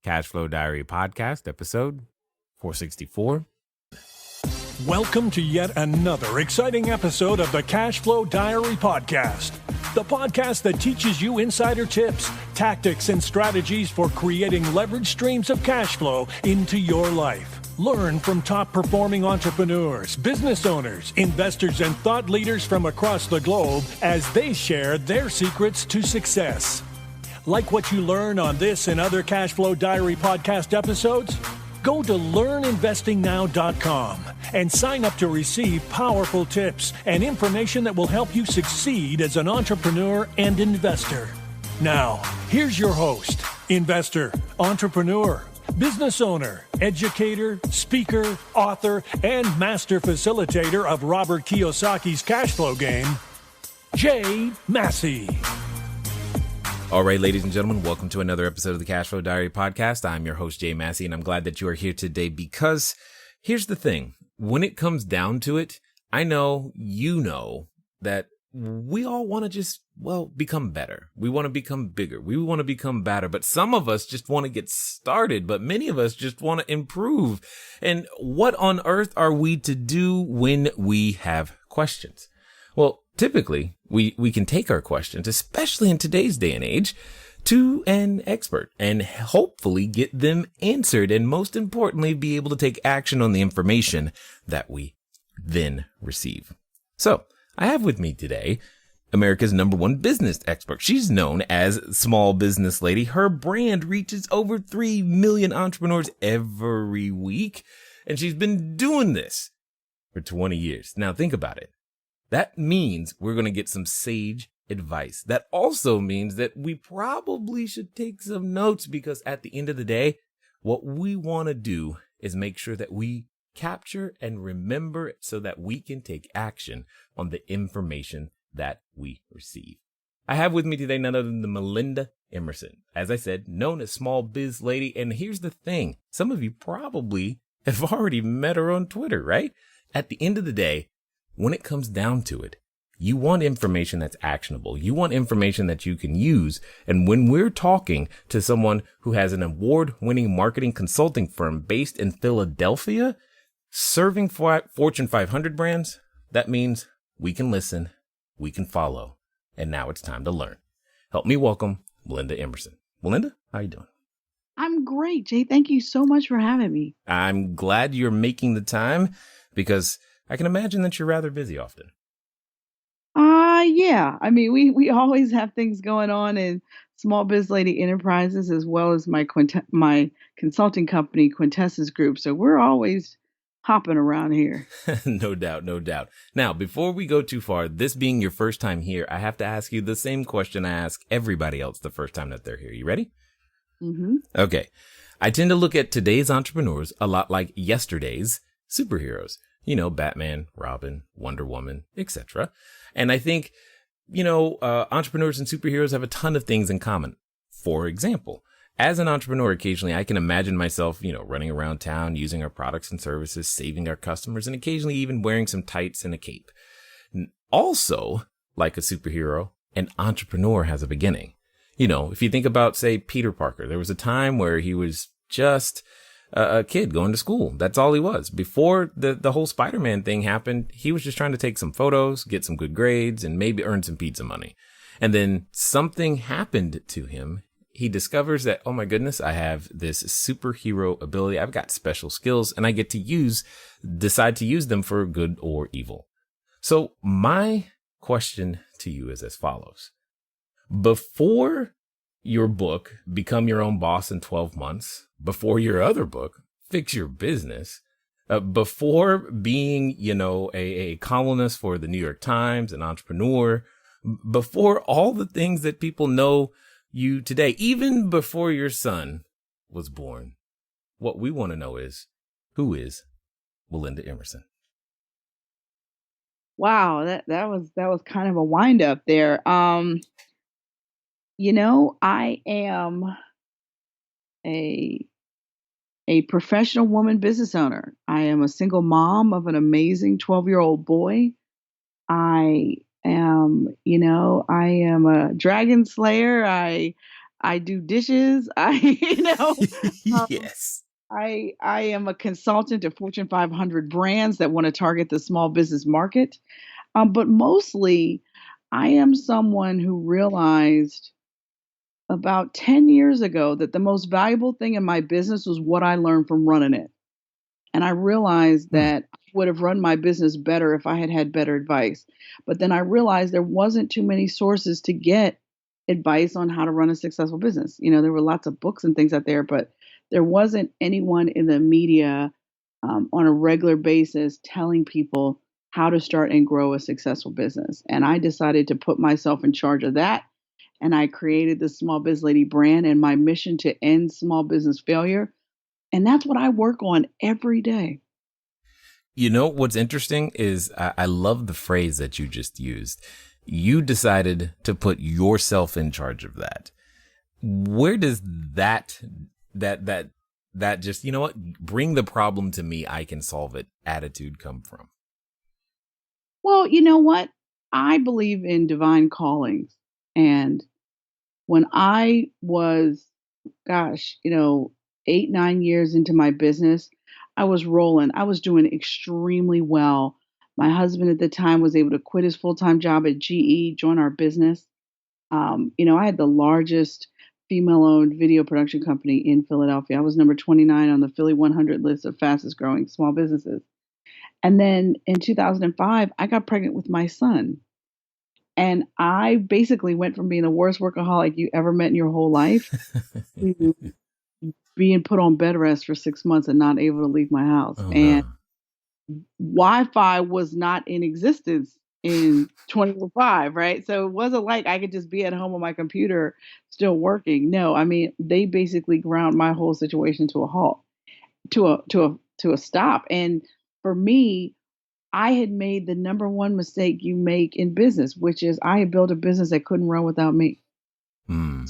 Cashflow Diary Podcast, episode 464. Welcome to yet another exciting episode of the CashFlow Diary Podcast, the podcast that teaches you insider tips, tactics, and strategies for creating leverage streams of cash flow into your life. Learn from top-performing entrepreneurs, business owners, investors, and thought leaders from across the globe as they share their secrets to success. Like what you learn on this and other CashFlow Diary podcast episodes? Go to learninvestingnow.com and sign up to receive powerful tips and information that will help you succeed as an entrepreneur and investor. Now, here's your host, investor, entrepreneur, business owner, educator, speaker, author, and master facilitator of Robert Kiyosaki's cash flow game, Jay Massey. All right, ladies and gentlemen, welcome to another episode of the Cashflow Diary Podcast. I'm your host, Jay Massey, and I'm glad that you are here today because here's the thing. When it comes down to it, I know you know that we all want to just, become better. We want to become bigger. We want to become better, but some of us just want to get started, but many of us just want to improve. And what on earth are we to do when we have questions? Well, typically, we can take our questions, especially in today's day and age, to an expert and hopefully get them answered. And most importantly, be able to take action on the information that we then receive. So I have with me today America's #1 business expert. She's known as SmallBizLady. Her brand reaches over 3 million entrepreneurs every week. And she's been doing this for 20 years. Now think about it. That means we're going to get some sage advice. That also means that we probably should take some notes because at the end of the day, what we want to do is make sure that we capture and remember it so that we can take action on the information that we receive. I have with me today none other than Melinda Emerson. As I said, known as SmallBizLady. And here's the thing. Some of you probably have already met her on Twitter, right? At the end of the day, when it comes down to it, you want information that's actionable. You want information that you can use. And when we're talking to someone who has an award-winning marketing consulting firm based in Philadelphia, serving Fortune 500 brands, that means we can listen, we can follow, and now it's time to learn. Help me welcome Melinda Emerson. Melinda, how are you doing? I'm great, Jay. Thank you so much for having me. I'm glad you're making the time because I can imagine that you're rather busy often. Yeah. I mean, we always have things going on in SmallBizLady Enterprises as well as my consulting company, Quintessence Group. So we're always hopping around here. No doubt, no doubt. Now, before we go too far, this being your first time here, I have to ask you the same question I ask everybody else the first time that they're here. You ready? Mm-hmm. Okay. I tend to look at today's entrepreneurs a lot like yesterday's superheroes. You know, Batman, Robin, Wonder Woman, etc. And I think, entrepreneurs and superheroes have a ton of things in common. For example, as an entrepreneur, occasionally I can imagine myself, running around town, using our products and services, saving our customers, and occasionally even wearing some tights and a cape. Also, like a superhero, an entrepreneur has a beginning. If you think about, say, Peter Parker, there was a time where he was just a kid going to school. That's all he was. Before the whole Spider-Man thing happened, he was just trying to take some photos, get some good grades, and maybe earn some pizza money. And then something happened to him. He discovers that, oh my goodness, I have this superhero ability. I've got special skills and I get to decide to use them for good or evil. So my question to you is as follows. Before your book, Become Your Own Boss in 12 Months, before your other book, Fix Your Business, before being, a columnist for the New York Times, an entrepreneur, before all the things that people know you today, even before your son was born, what we want to know is, who is Melinda Emerson? Wow, that was kind of a wind up there. I am a professional woman business owner. I am a single mom of an amazing 12-year-old boy. I am a dragon slayer. I I do dishes. Um, Yes. I am a consultant to Fortune 500 brands that want to target the small business market. But mostly, I am someone who realized about 10 years ago that the most valuable thing in my business was what I learned from running it. And I realized Hmm. that I would have run my business better if I had had better advice. But then I realized there wasn't too many sources to get advice on how to run a successful business. There were lots of books and things out there, but there wasn't anyone in the media on a regular basis telling people how to start and grow a successful business. And I decided to put myself in charge of that. And I created the Small Biz Lady brand and my mission to end small business failure. And that's what I work on every day. You know, what's interesting is I love the phrase that you just used. You decided to put yourself in charge of that. Where does that just, you know what, bring the problem to me, I can solve it attitude come from? Well, you know what? I believe in divine callings. And when I was, gosh, 8, 9 years into my business, I was rolling. I was doing extremely well. My husband at the time was able to quit his full time job at GE, join our business. I had the largest female owned video production company in Philadelphia. I was number 29 on the Philly 100 list of fastest growing small businesses. And then in 2005, I got pregnant with my son. And I basically went from being the worst workaholic you ever met in your whole life to being put on bed rest for 6 months and not able to leave my house. Oh And no. Wi-Fi was not in existence in 2005, right? So it wasn't like I could just be at home on my computer still working. No, I mean, they basically ground my whole situation to a halt, to a stop. And for me, I had made the number one mistake you make in business, which is I had built a business that couldn't run without me. Hmm.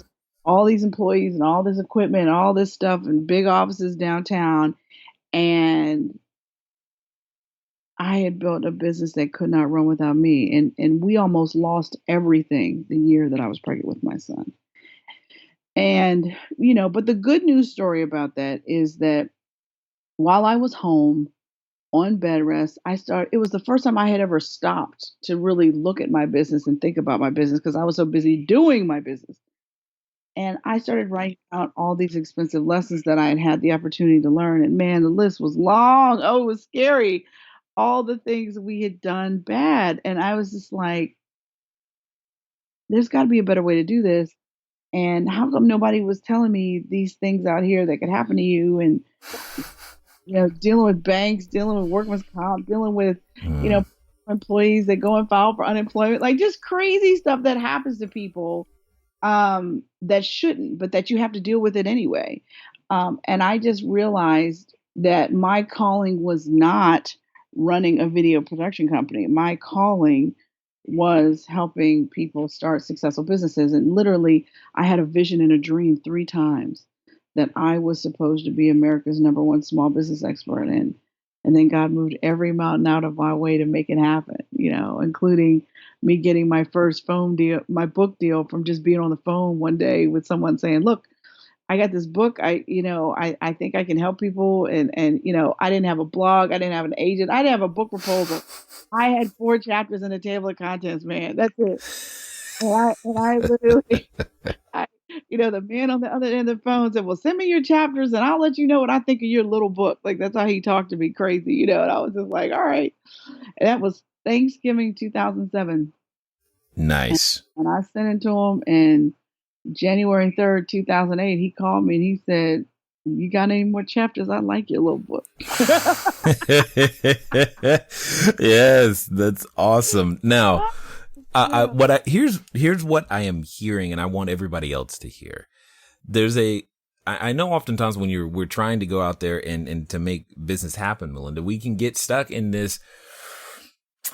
All these employees and all this equipment, all this stuff, and big offices downtown. And I had built a business that could not run without me. And we almost lost everything the year that I was pregnant with my son. And, but the good news story about that is that while I was home on bed rest, it was the first time I had ever stopped to really look at my business and think about my business because I was so busy doing my business. And I started writing out all these expensive lessons that I had had the opportunity to learn. And man, the list was long. Oh, it was scary. All the things we had done bad. And I was just like, there's got to be a better way to do this. And how come nobody was telling me these things out here that could happen to you? And, dealing with banks, dealing with workman's comp, dealing with, Hmm. employees that go and file for unemployment, like just crazy stuff that happens to people that shouldn't, but that you have to deal with it anyway. And I just realized that my calling was not running a video production company. My calling was helping people start successful businesses. And literally, I had a vision and a dream 3 times that I was supposed to be America's number one small business expert. And then God moved every mountain out of my way to make it happen, including me getting my first phone deal, my book deal from just being on the phone one day with someone saying, look, I got this book. I think I can help people. And, I didn't have a blog. I didn't have an agent. I didn't have a book proposal. I had 4 chapters in the table of contents, man. That's it. And I literally, the man on the other end of the phone said, well, send me your chapters and I'll let you know what I think of your little book. Like, that's how he talked to me crazy, and I was just like, all right. And that was Thanksgiving 2007. Nice. And I sent it to him, and January 3rd, 2008, he called me and he said, you got any more chapters? I like your little book. Yes, that's awesome. Now, here's what I am hearing, and I want everybody else to hear. I know oftentimes when we're trying to go out there and to make business happen, Melinda, we can get stuck in this,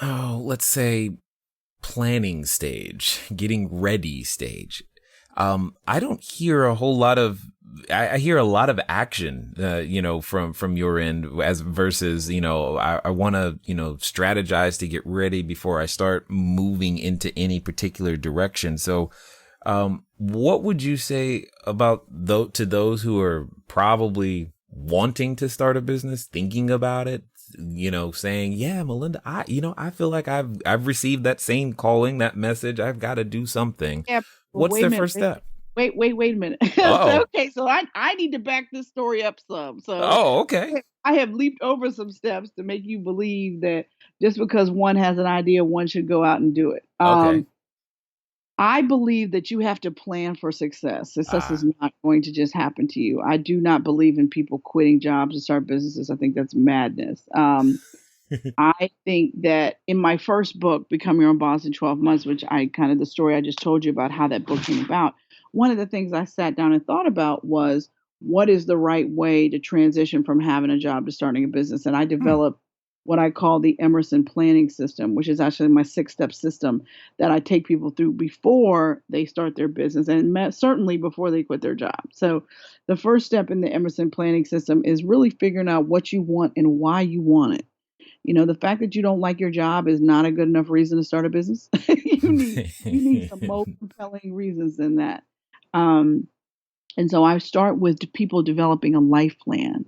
let's say, planning stage, getting ready stage. I don't hear a whole lot of, I hear a lot of action, from your end as versus, I want to, strategize to get ready before I start moving into any particular direction. So What would you say about to those who are probably wanting to start a business, thinking about it, saying, yeah, Melinda, I feel like I've received that same calling, that message. I've got to do something. Yeah. Well, What's their first step? Wait a minute. Oh, Okay. So I need to back this story up some. So oh, okay. I have leaped over some steps to make you believe that just because one has an idea, one should go out and do it. Okay. I believe that you have to plan for success. Success is not going to just happen to you. I do not believe in people quitting jobs to start businesses. I think that's madness. I think that in my first book, Become Your Own Boss in 12 Months, which the story I just told you about how that book came about, one of the things I sat down and thought about was what is the right way to transition from having a job to starting a business. And I developed what I call the Emerson planning system, which is actually my 6-step system that I take people through before they start their business and certainly before they quit their job. So the first step in the Emerson planning system is really figuring out what you want and why you want it. The fact that you don't like your job is not a good enough reason to start a business. you need some more compelling reasons than that. And so I start with people developing a life plan.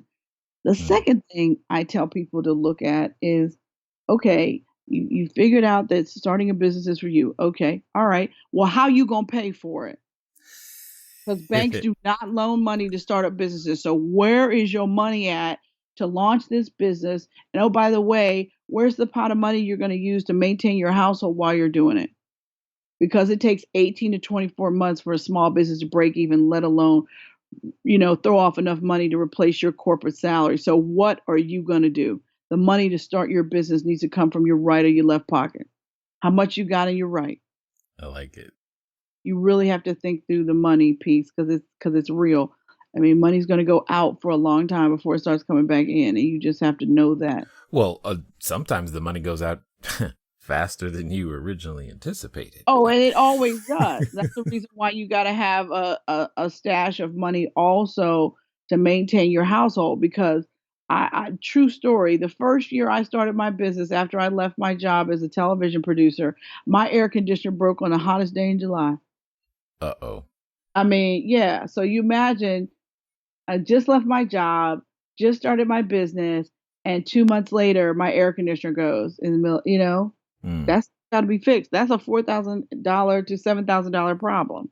The second thing I tell people to look at is, okay, you figured out that starting a business is for you. Okay. All right. Well, how you going to pay for it? Because banks do not loan money to start up businesses. So where is your money at to launch this business? And oh, by the way, where's the pot of money you're going to use to maintain your household while you're doing it? Because it takes 18 to 24 months for a small business to break even, let alone throw off enough money to replace your corporate salary. So what are you going to do? The money to start your business needs to come from your right or your left pocket. How much you got in your right? I like it. You really have to think through the money piece because it's real. I mean, money's going to go out for a long time before it starts coming back in, and you just have to know that. Well, sometimes the money goes out faster than you originally anticipated. Oh, and it always does. That's the reason why you got to have a stash of money also to maintain your household. Because true story, the first year I started my business after I left my job as a television producer, my air conditioner broke on the hottest day in July. Uh-oh. I mean, yeah. So you imagine I just left my job, just started my business, and 2 months later, my air conditioner goes in the middle, That's got to be fixed. That's a $4,000 to $7,000 problem.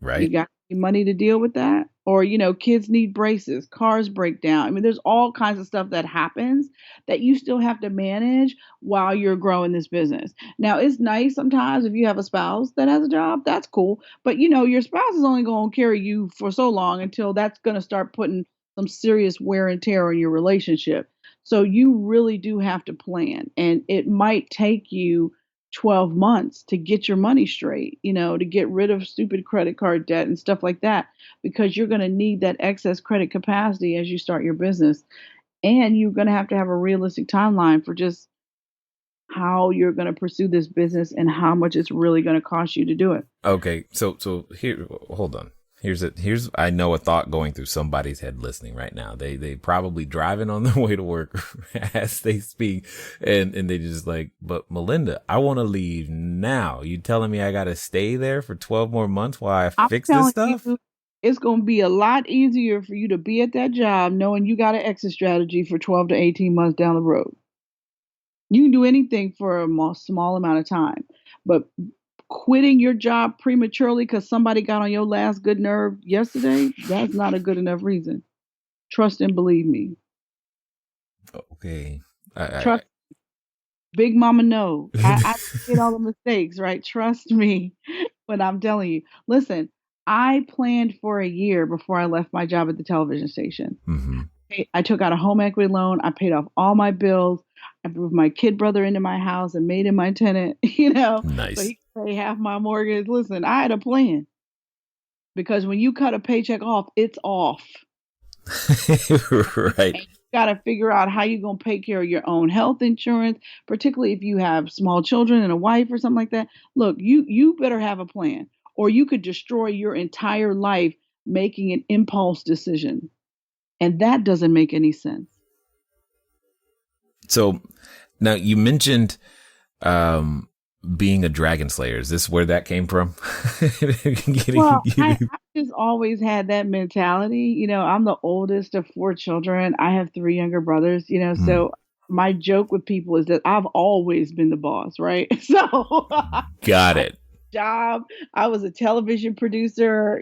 Right. You got money to deal with that? Or, kids need braces, cars break down. I mean, there's all kinds of stuff that happens that you still have to manage while you're growing this business. Now, it's nice sometimes if you have a spouse that has a job, that's cool. But, your spouse is only going to carry you for so long until that's going to start putting some serious wear and tear on your relationship. So you really do have to plan, and it might take you 12 months to get your money straight, to get rid of stupid credit card debt and stuff like that, because you're going to need that excess credit capacity as you start your business. And you're going to have a realistic timeline for just how you're going to pursue this business and how much it's really going to cost you to do it. Okay. So here, hold on. Here's I know a thought going through somebody's head listening right now. They probably driving on their way to work as they speak, and they just like, but Melinda, I want to leave now. You telling me I got to stay there for 12 more months while I fix this stuff? It's going to be a lot easier for you to be at that job knowing you got an exit strategy for 12 to 18 months down the road. You can do anything for a small amount of time, but quitting your job prematurely because somebody got on your last good nerve yesterday, that's not a good enough reason. Trust and believe me. Okay. Trust. Big mama no. I did all the mistakes, right? Trust me when I'm telling you. Listen, I planned for a year before I left my job at the television station. Mm-hmm. I took out a home equity loan. I paid off all my bills. I moved my kid brother into my house and made him my tenant, Nice. So he could pay half my mortgage. Listen, I had a plan. Because when you cut a paycheck off, it's off. Right. And you got to figure out how you're going to pay care of your own health insurance, particularly if you have small children and a wife or something like that. Look, you better have a plan, or you could destroy your entire life making an impulse decision. And that doesn't make any sense. So now you mentioned being a dragon slayer? Is this where that came from? Well, I just always had that mentality. I'm the oldest of four children. I have three younger brothers, Hmm, so my joke with people is that I've always been the boss, right? So got I it. job. I was a television producer,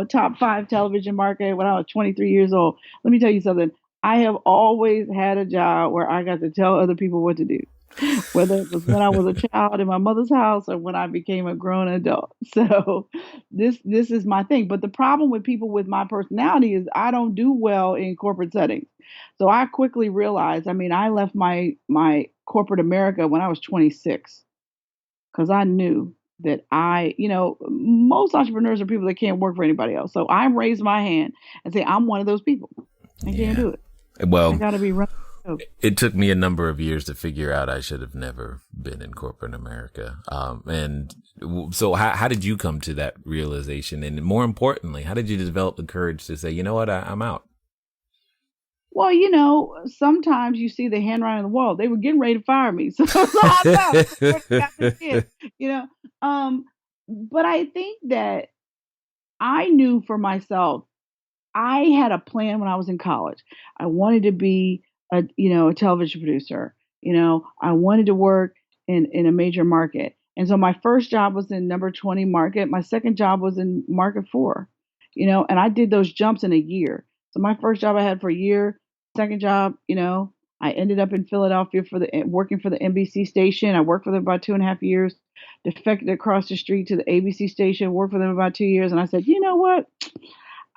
top five television market when I was 23 years old. Let me tell you something. I have always had a job where I got to tell other people what to do, whether it was when I was a child in my mother's house or when I became a grown adult. So this is my thing. But the problem with people with my personality is I don't do well in corporate settings. So I quickly realized, I left my corporate America when I was 26 because I knew that most entrepreneurs are people that can't work for anybody else. So I raised my hand and say, I'm one of those people. I can't Yeah. do it. I Well, got to be running. it took me a number of years to figure out I should have never been in corporate America. So how did you come to that realization? And more importantly, how did you develop the courage to say, you know what, I'm out? Well, sometimes you see the handwriting on the wall. They were getting ready to fire me. So I'm out. Got this kid, you know. Um, but I think that I knew for myself, I had a plan when I was in college. I wanted to be a television producer. I wanted to work in a major market. And so my first job was in number 20 market. My second job was in market 4. And I did those jumps in a year. So my first job I had for a year, second job, I ended up in Philadelphia working for the NBC station. I worked for them about 2.5 years, defected across the street to the ABC station, worked for them about 2 years. And I said, you know what?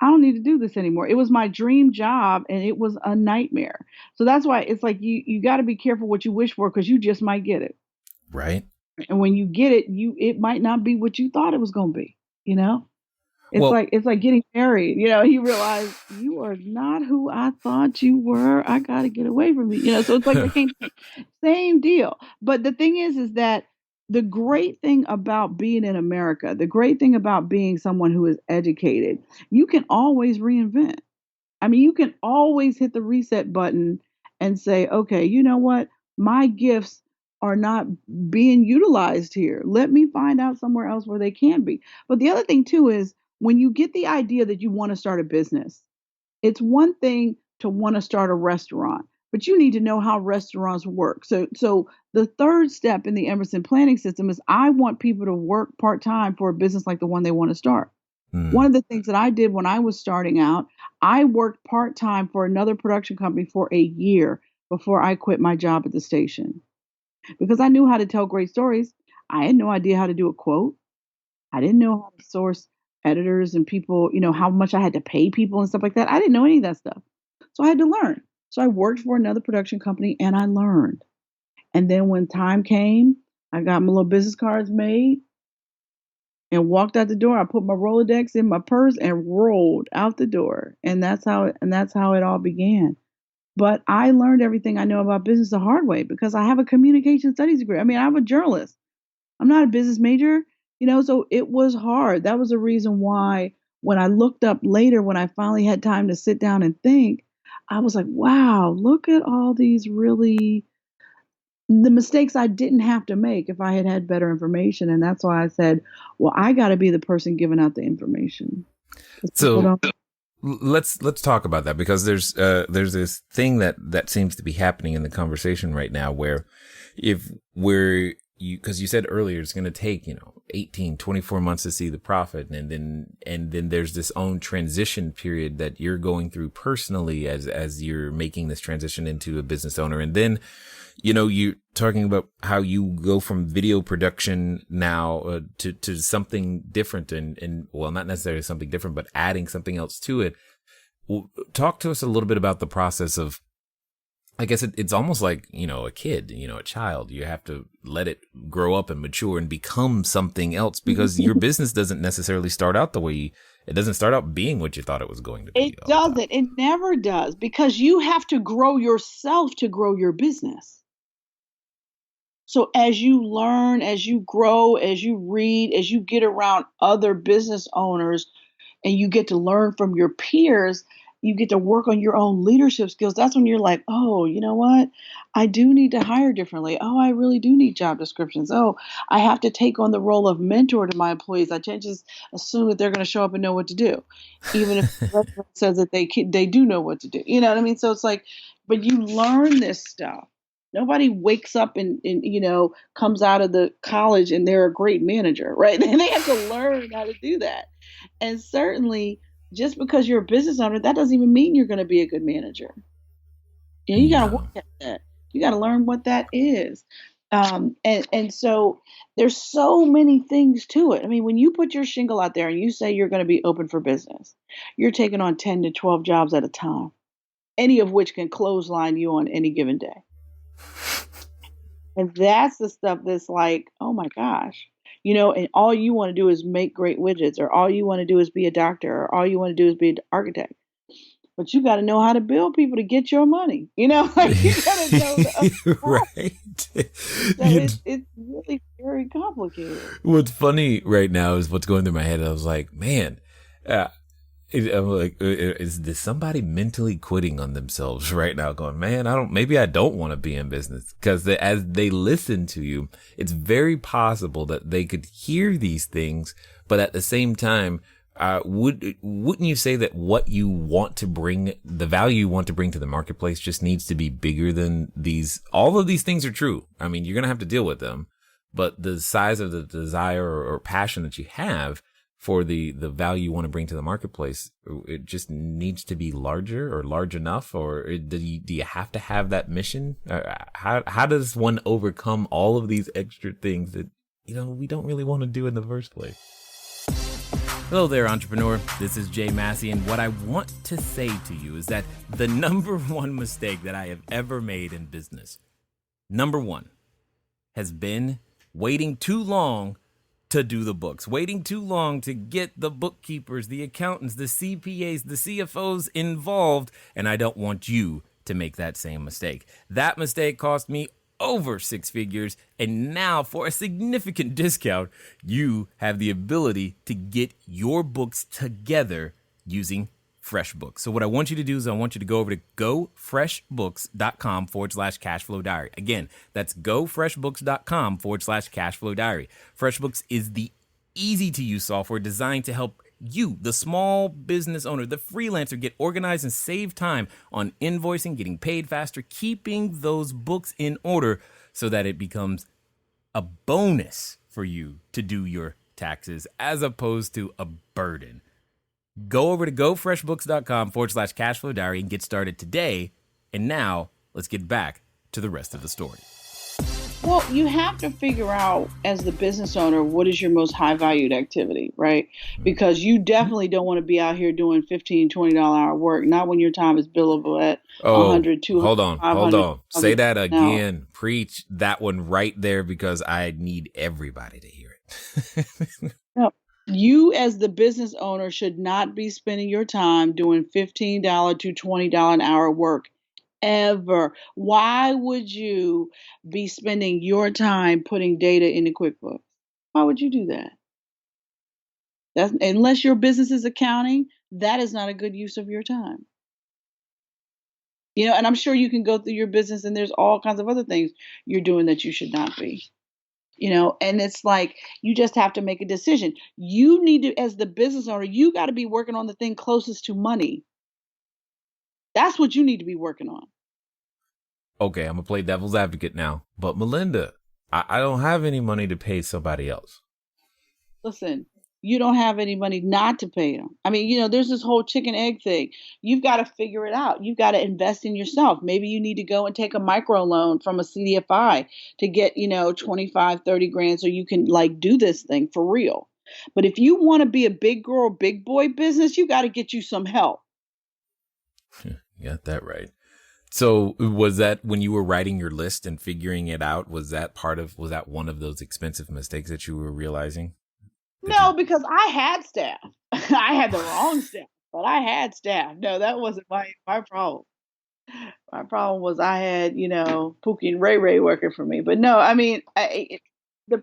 I don't need to do this anymore. It was my dream job and it was a nightmare. So that's why it's like you got to be careful what you wish for because you just might get it. Right. And when you get it, it might not be what you thought it was going to be, you know? Well, It's like getting married, you realize you are not who I thought you were. I got to get away from you. So it's like same deal. But the thing is that the great thing about being in America, the great thing about being someone who is educated, you can always reinvent. You can always hit the reset button and say, okay, you know what? My gifts are not being utilized here. Let me find out somewhere else where they can be. But the other thing, too, is when you get the idea that you want to start a business, it's one thing to want to start a restaurant, but you need to know how restaurants work. So the third step in the Emerson planning system is I want people to work part-time for a business like the one they want to start. One hmm, of the things that I did when I was starting out, I worked part-time for another production company for a year before I quit my job at the station because I knew how to tell great stories. I had no idea how to do a quote. I didn't know how to source editors and people, how much I had to pay people and stuff like that. I didn't know any of that stuff. So I had to learn. So I worked for another production company and I learned. And then when time came, I got my little business cards made and walked out the door. I put my Rolodex in my purse and rolled out the door. And that's how it all began. But I learned everything I know about business the hard way because I have a communication studies degree. I'm a journalist. I'm not a business major, so it was hard. That was the reason why when I looked up later, when I finally had time to sit down and think, I was like, wow, look at all these the mistakes I didn't have to make if I had had better information. And that's why I said, well, I got to be the person giving out the information. 'Cause people so don't. let's talk about that because there's this thing that seems to be happening in the conversation right now where if we're because you said earlier it's going to take 18 24 months to see the profit, and then there's this own transition period that you're going through personally as you're making this transition into a business owner. And then you're talking about how you go from video production now to something different, and well, not necessarily something different, but adding something else to it. Well, talk to us a little bit about the process of, I guess it's almost like, a kid, a child. You have to let it grow up and mature and become something else because your business doesn't necessarily start out it doesn't start out being what you thought it was going to be It all the time. doesn't. It never does because you have to grow yourself to grow your business. So as you learn, as you grow, as you read, as you get around other business owners and you get to learn from your peers, you get to work on your own leadership skills. That's when you're like, oh, you know what? I do need to hire differently. Oh, I really do need job descriptions. Oh, I have to take on the role of mentor to my employees. I can't just assume that they're going to show up and know what to do, even if the resume says that they do know what to do. You know what I mean? So it's like, but you learn this stuff. Nobody wakes up and comes out of the college and they're a great manager, right? They have to learn how to do that. And certainly, just because you're a business owner, that doesn't even mean you're going to be a good manager. You got to No. work at that. You got to learn what that is. And so there's so many things to it. I mean, when you put your shingle out there and you say you're going to be open for business, you're taking on 10 to 12 jobs at a time, any of which can clothesline you on any given day. And that's the stuff that's like, oh my gosh, and all you want to do is make great widgets, or all you want to do is be a doctor, or all you want to do is be an architect. But you got to know how to build people to get your money. Like you got to know the Right. so it's really very complicated. What's funny right now is what's going through my head. I was like, man, I'm like, is somebody mentally quitting on themselves right now? Going, man, maybe I don't want to be in business, because as they listen to you, it's very possible that they could hear these things, but at the same time, wouldn't you say that what you want to bring, the value you want to bring to the marketplace, just needs to be bigger than these? All of these things are true. I mean, you're going to have to deal with them, but the size of the desire or passion that you have for the value you want to bring to the marketplace, it just needs to be larger or large enough, or do you have to have that mission? How does one overcome all of these extra things that, we don't really want to do in the first place? Hello there, entrepreneur. This is Jay Massey, and what I want to say to you is that the number one mistake that I have ever made in business, number one, has been waiting too long to do the books, waiting too long to get the bookkeepers, the accountants, the CPAs, the CFOs involved, and I don't want you to make that same mistake. That mistake cost me over 6 figures, and now for a significant discount, you have the ability to get your books together using FreshBooks. So what I want you to do is I want you to go over to gofreshbooks.com/cashflowdiary. Again, that's gofreshbooks.com/cashflowdiary. FreshBooks is the easy to use software designed to help you, the small business owner, the freelancer, get organized and save time on invoicing, getting paid faster, keeping those books in order so that it becomes a bonus for you to do your taxes as opposed to a burden. Go over to gofreshbooks.com/cashflowdiary and get started today. And now let's get back to the rest of the story. Well, you have to figure out as the business owner, what is your most high valued activity, right? Because you definitely don't want to be out here doing $15, $20 hour work, not when your time is billable at 100, 200, hold on. 500. Say that again. Preach that one right there, because I need everybody to hear it. No, you as the business owner should not be spending your time doing $15 to $20 an hour work ever. Why would you be spending your time putting data into QuickBooks? Why would you do that? That's, unless your business is accounting, that is not a good use of your time. And I'm sure you can go through your business and there's all kinds of other things you're doing that you should not be. And it's like, you just have to make a decision. You need to, as the business owner, you got to be working on the thing closest to money. That's what you need to be working on. Okay, I'm going to play devil's advocate now. But Melinda, I don't have any money to pay somebody else. Listen, you don't have any money not to pay them. I mean, there's this whole chicken egg thing. You've got to figure it out. You've got to invest in yourself. Maybe you need to go and take a micro loan from a CDFI to get, 25, 30 grand so you can do this thing for real. But if you want to be a big girl, big boy business, you got to get you some help. You got that right. So was that when you were writing your list and figuring it out, was that one of those expensive mistakes that you were realizing? No, because I had staff. I had the wrong staff, but I had staff. No, that wasn't my problem. My problem was I had, Pookie and Ray working for me. But no, I mean, the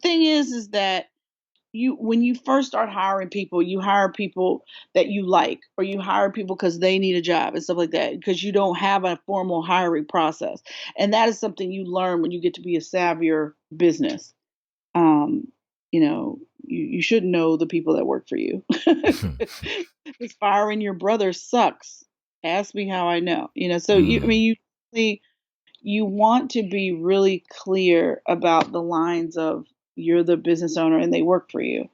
thing is that when you first start hiring people, you hire people that you like, or you hire people because they need a job and stuff like that, because you don't have a formal hiring process. And that is something you learn when you get to be a savvier business. Um, you should know the people that work for you. Just firing your brother sucks. Ask me how I know. So I Mm, mean, you want to be really clear about the lines of, you're the business owner and they work for you.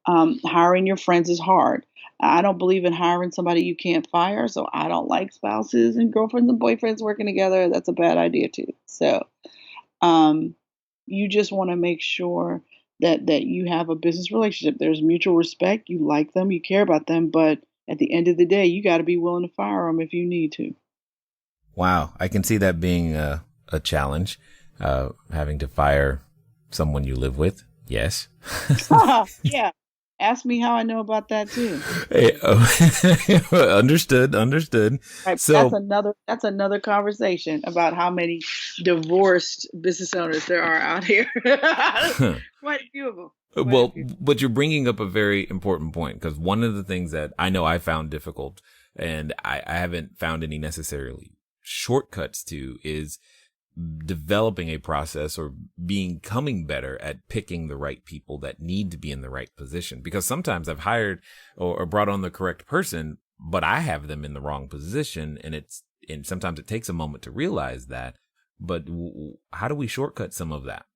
Hiring your friends is hard. I don't believe in hiring somebody you can't fire, so I don't like spouses and girlfriends and boyfriends working together. That's a bad idea too. So um, you just want to make sure that you have a business relationship. There's mutual respect. You like them, you care about them, but at the end of the day, you got to be willing to fire them if you need to. wow. I can see that being a challenge, having to fire someone you live with. Yes. Yeah. Ask me how I know about that too. Hey, understood. Understood. Right. So, That's another conversation about how many divorced business owners there are out here. Quite a few of them. Quite a well, few. but you're bringing up a very important point, because one of the things that I know I found difficult, and I haven't found any necessarily shortcuts to, is developing a process or becoming better at picking the right people that need to be in the right position. Because sometimes I've hired or brought on the correct person, but I have them in the wrong position, and sometimes it takes a moment to realize that. But how do we shortcut some of that?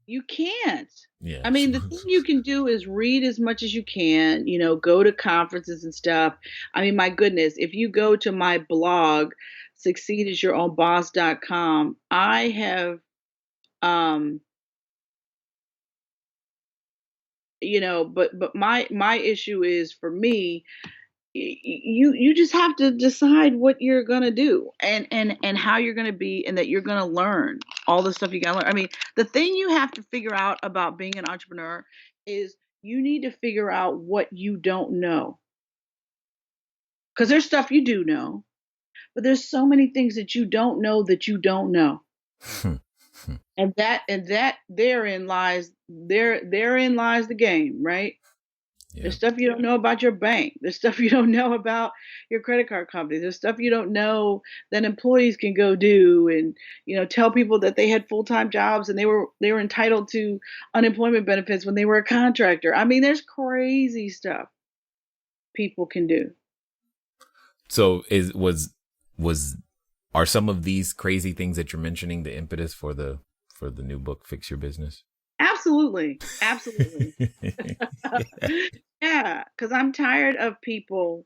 You can't. Yeah. I mean, the thing you can do is read as much as you can, go to conferences and stuff. I mean, my goodness, if you go to my blog, succeedasYourOwnBoss.com, I have, um, but my issue is, for me, you just have to decide what you're gonna do, and how you're gonna be, and that you're gonna learn all the stuff you gotta learn. I mean, the thing you have to figure out about being an entrepreneur is, you need to figure out what you don't know, because there's stuff you do know, but there's so many things that you don't know that you don't know. And that therein lies the game, right? Yeah. There's stuff you don't know about your bank. There's stuff you don't know about your credit card company. There's stuff you don't know that employees can go do, and tell people that they had full-time jobs and they were entitled to unemployment benefits when they were a contractor. I mean, there's crazy stuff people can do. So was are some of these crazy things that you're mentioning the impetus for the new book, Fix Your Business? Absolutely. Absolutely. Yeah, because I'm tired of people,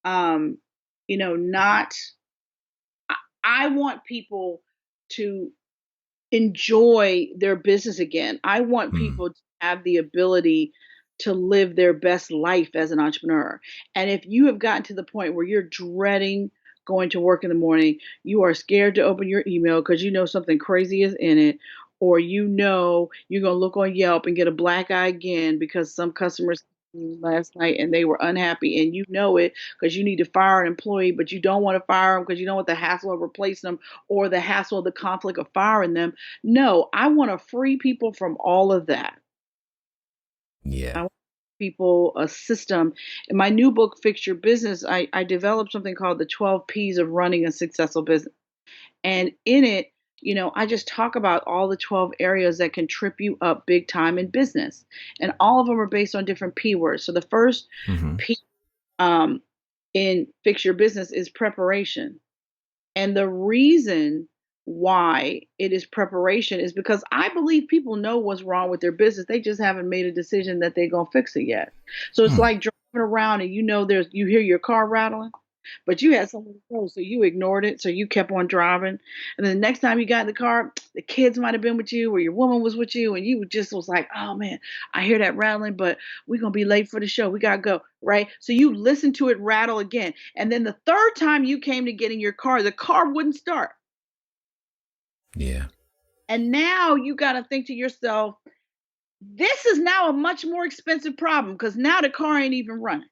um, not. I want people to enjoy their business again. I want Mm, people to have the ability to live their best life as an entrepreneur. And if you have gotten to the point where you're dreading going to work in the morning, you are scared to open your email because you know something crazy is in it, or you're going to look on Yelp and get a black eye again because some customers last night and they were unhappy, and you know it because you need to fire an employee, but you don't want to fire them because you don't want the hassle of replacing them, or the hassle of the conflict of firing them. No, I want to free people from all of that. I yeah. want people a system. In my new book, Fix Your Business, I developed something called the 12 P's of running a successful business. And in it, I just talk about all the 12 areas that can trip you up big time in business. And all of them are based on different P words. So the first Hmm. P, um, in Fix Your Business, is preparation. And the reason why it is preparation is because I believe people know what's wrong with their business. They just haven't made a decision that they're going to fix it yet. So it's Hmm. like driving around and you hear your car rattling, but you had somewhere to go, so you ignored it. So you kept on driving. And then the next time you got in the car, the kids might have been with you, or your woman was with you, and you just was like, oh man, I hear that rattling, but we're going to be late for the show. We got to go. Right. So you listened to it rattle again. And then the third time you came to get in your car, the car wouldn't start. Yeah. And now you got to think to yourself, this is now a much more expensive problem because now the car ain't even running.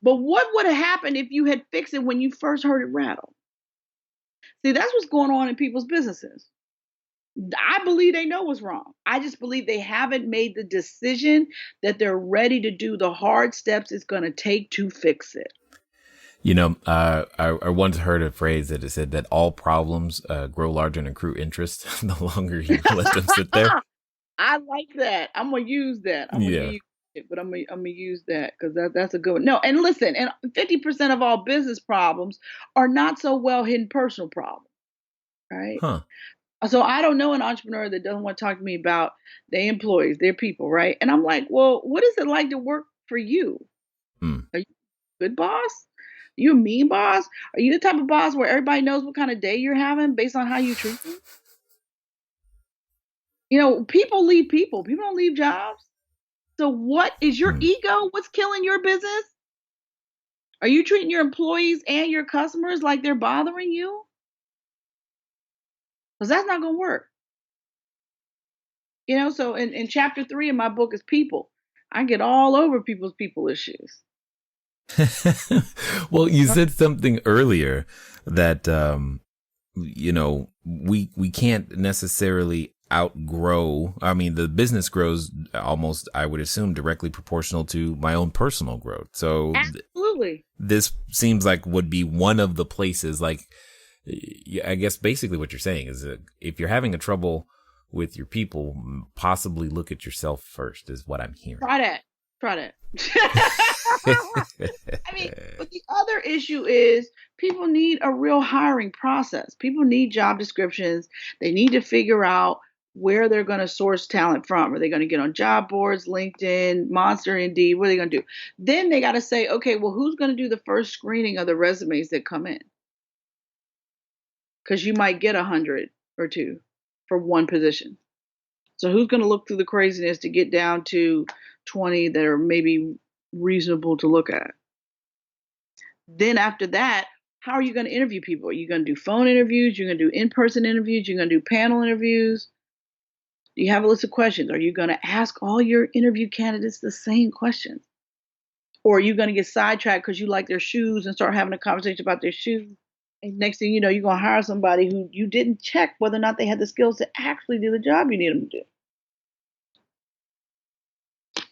But what would have happened if you had fixed it when you first heard it rattle? See, that's what's going on in people's businesses. I believe they know what's wrong. I just believe they haven't made the decision that they're ready to do the hard steps it's going to take to fix it. I once heard a phrase that it said that all problems grow larger and accrue interest the longer you let them sit there. I like that. I'm going to use that. I'm going to use it, but I'm gonna use that because that's a good one. No, and listen, and 50% of all business problems are not so well hidden personal problems, right? Huh. So I don't know an entrepreneur that doesn't want to talk to me about their employees, their people, right? And I'm like, well, what is it like to work for you? Are you a good boss? Are you a mean boss? Are you the type of boss where everybody knows what kind of day you're having based on how you treat them? People leave people. People don't leave jobs. So what is your ego? What's killing your business? Are you treating your employees and your customers like they're bothering you? Because that's not going to work. So in chapter 3 of my book is people. I get all over people's people issues. Well, you said something earlier that, we can't necessarily outgrow. I mean, the business grows almost, I would assume, directly proportional to my own personal growth. So absolutely, this seems like would be one of the places, like, I guess basically what you're saying is that if you're having a trouble with your people, possibly look at yourself first is what I'm hearing. Try that. I mean, but the other issue is people need a real hiring process. People need job descriptions. They need to figure out where they're going to source talent from. Are they going to get on job boards, LinkedIn, Monster, Indeed? What are they going to do? Then they got to say, okay, well, who's going to do the first screening of the resumes that come in? Because you might get 100 or 2 for one position. So who's going to look through the craziness to get down to 20 that are maybe reasonable to look at? Then after that, how are you going to interview people? Are you going to do phone interviews? You're going to do in-person interviews? You're going to do panel interviews? Do you have a list of questions? Are you going to ask all your interview candidates the same questions? Or are you going to get sidetracked because you like their shoes and start having a conversation about their shoes? And next thing you know, you're going to hire somebody who you didn't check whether or not they had the skills to actually do the job you need them to do.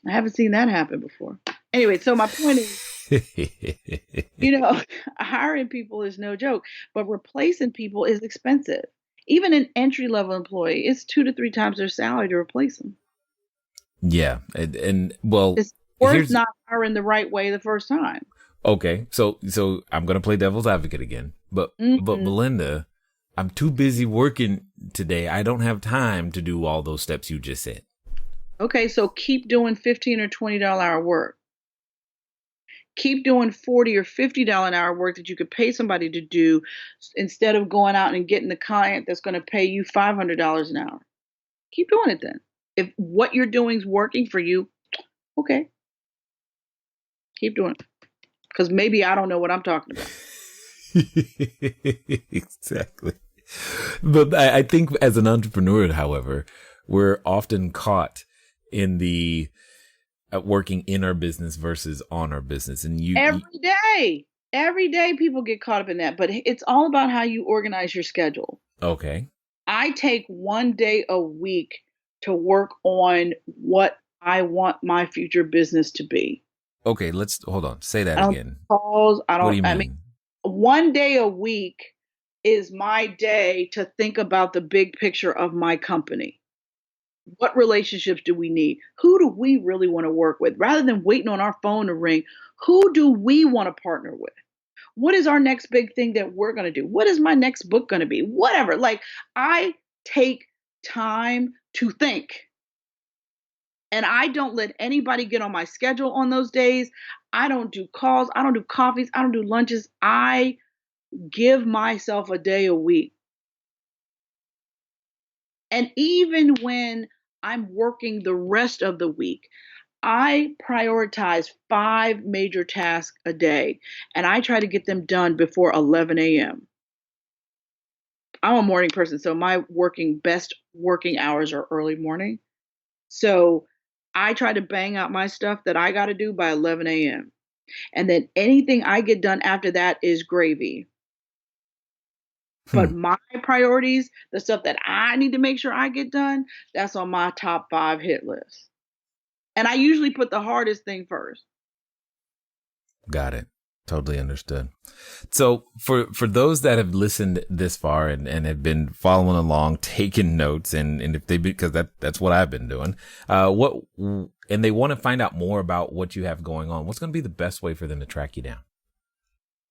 I haven't seen that happen before. Anyway, so my point is, hiring people is no joke, but replacing people is expensive. Even an entry-level employee, it's 2 to 3 times their salary to replace them. Yeah. And well, it's worth not hiring the right way the first time. Okay. So I'm going to play devil's advocate again, but Melinda, I'm too busy working today. I don't have time to do all those steps you just said. Okay. So keep doing $15 or $20 hour work. Keep doing $40 or $50 an hour work that you could pay somebody to do instead of going out and getting the client that's going to pay you $500 an hour. Keep doing it then. If what you're doing is working for you, okay. Keep doing it. Because maybe I don't know what I'm talking about. Exactly. But I think as an entrepreneur, however, we're often caught in the working in our business versus on our business. And every day people get caught up in that, but it's all about how you organize your schedule. Okay. I take one day a week to work on what I want my future business to be. Okay, let's hold on. Say that again. What do you mean? I mean, one day a week is my day to think about the big picture of my company. What relationships do we need? Who do we really want to work with? Rather than waiting on our phone to ring, who do we want to partner with? What is our next big thing that we're going to do? What is my next book going to be? Whatever. Like, I take time to think. And I don't let anybody get on my schedule on those days. I don't do calls. I don't do coffees. I don't do lunches. I give myself a day a week. And even when I'm working the rest of the week, I prioritize 5 major tasks a day, and I try to get them done before 11 a.m. I'm a morning person, so my best working hours are early morning. So I try to bang out my stuff that I got to do by 11 a.m. And then anything I get done after that is gravy. But my priorities, the stuff that I need to make sure I get done, that's on my top 5 hit list. And I usually put the hardest thing first. Got it. Totally understood. So for those that have listened this far and have been following along, taking notes, and if they, because that's what I've been doing, and they want to find out more about what you have going on, what's going to be the best way for them to track you down?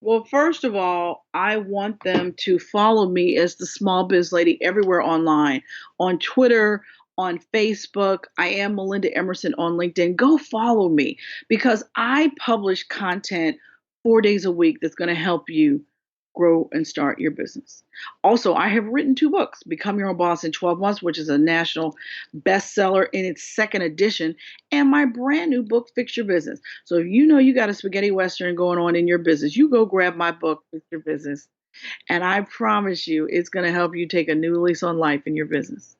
Well, first of all, I want them to follow me as the Small Biz Lady everywhere online, on Twitter, on Facebook. I am Melinda Emerson on LinkedIn. Go follow me because I publish content 4 days a week that's going to help you grow and start your business. Also, I have written 2 books, Become Your Own Boss in 12 Months, which is a national bestseller in its 2nd edition, and my brand new book, Fix Your Business. So if you know you got a spaghetti western going on in your business, you go grab my book, Fix Your Business, and I promise you it's going to help you take a new lease on life in your business.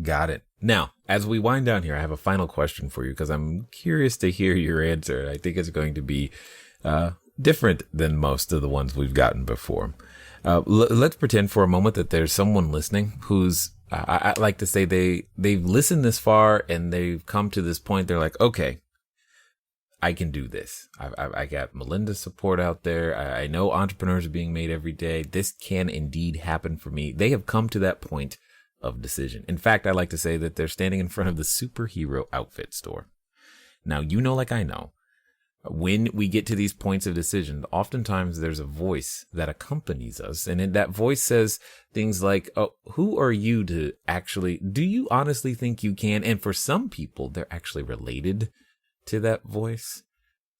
Got it. Now, as we wind down here, I have a final question for you because I'm curious to hear your answer. I think it's going to be different than most of the ones we've gotten before. Let's pretend for a moment that there's someone listening who's, I like to say they've listened this far and they've come to this point. They're like, okay, I can do this. I got Melinda's support out there. I know entrepreneurs are being made every day. This can indeed happen for me. They have come to that point of decision. In fact, I like to say that they're standing in front of the superhero outfit store. Now, you know, like I know, when we get to these points of decision, oftentimes there's a voice that accompanies us. And that voice says things like, oh, who are you to actually, do you honestly think you can? And for some people, they're actually related to that voice.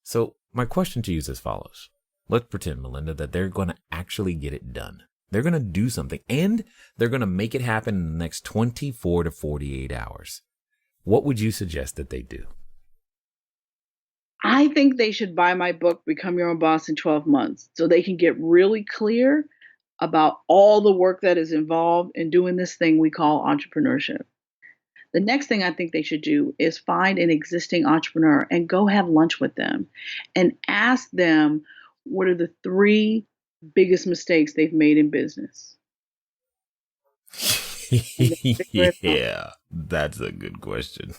So my question to you is as follows. Let's pretend, Melinda, that they're going to actually get it done. They're going to do something and they're going to make it happen in the next 24 to 48 hours. What would you suggest that they do? I think they should buy my book, Become Your Own Boss in 12 Months, so they can get really clear about all the work that is involved in doing this thing we call entrepreneurship. The next thing I think they should do is find an existing entrepreneur and go have lunch with them and ask them what are the 3 biggest mistakes they've made in business. Yeah, that's a good question.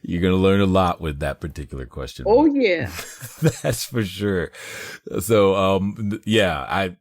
You're going to learn a lot with that particular question. Oh, yeah. That's for sure. So, I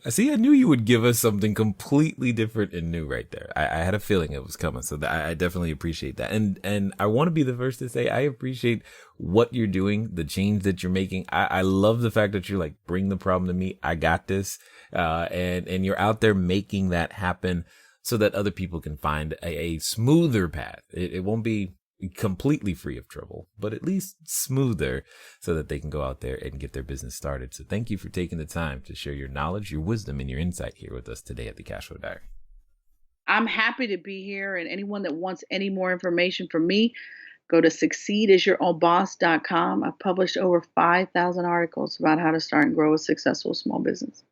see, I knew you would give us something completely different and new right there. I had a feeling it was coming. So I definitely appreciate that. And I want to be the first to say, I appreciate what you're doing, the change that you're making. I love the fact that you're like, bring the problem to me. I got this. And you're out there making that happen so that other people can find a smoother path. It won't be completely free of trouble, but at least smoother so that they can go out there and get their business started. So thank you for taking the time to share your knowledge, your wisdom, and your insight here with us today at the CashFlow Diary. I'm happy to be here, and anyone that wants any more information from me, go to succeedasyourownboss.com. I've published over 5,000 articles about how to start and grow a successful small business.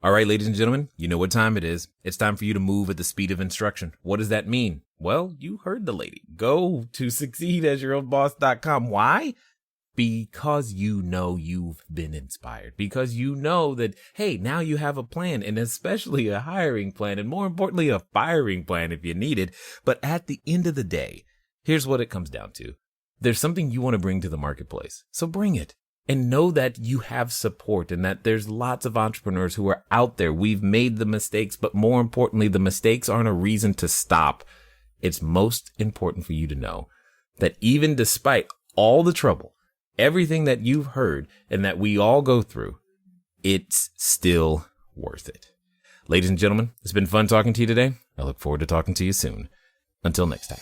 All right, ladies and gentlemen, you know what time it is. It's time for you to move at the speed of instruction. What does that mean? Well, you heard the lady. Go to succeedasyourownboss.com. Why? Because you know you've been inspired. Because you know that, hey, now you have a plan, and especially a hiring plan, and more importantly, a firing plan if you need it. But at the end of the day, here's what it comes down to. There's something you want to bring to the marketplace. So bring it. And know that you have support and that there's lots of entrepreneurs who are out there. We've made the mistakes, but more importantly, the mistakes aren't a reason to stop. It's most important for you to know that even despite all the trouble, everything that you've heard and that we all go through, it's still worth it. Ladies and gentlemen, it's been fun talking to you today. I look forward to talking to you soon. Until next time.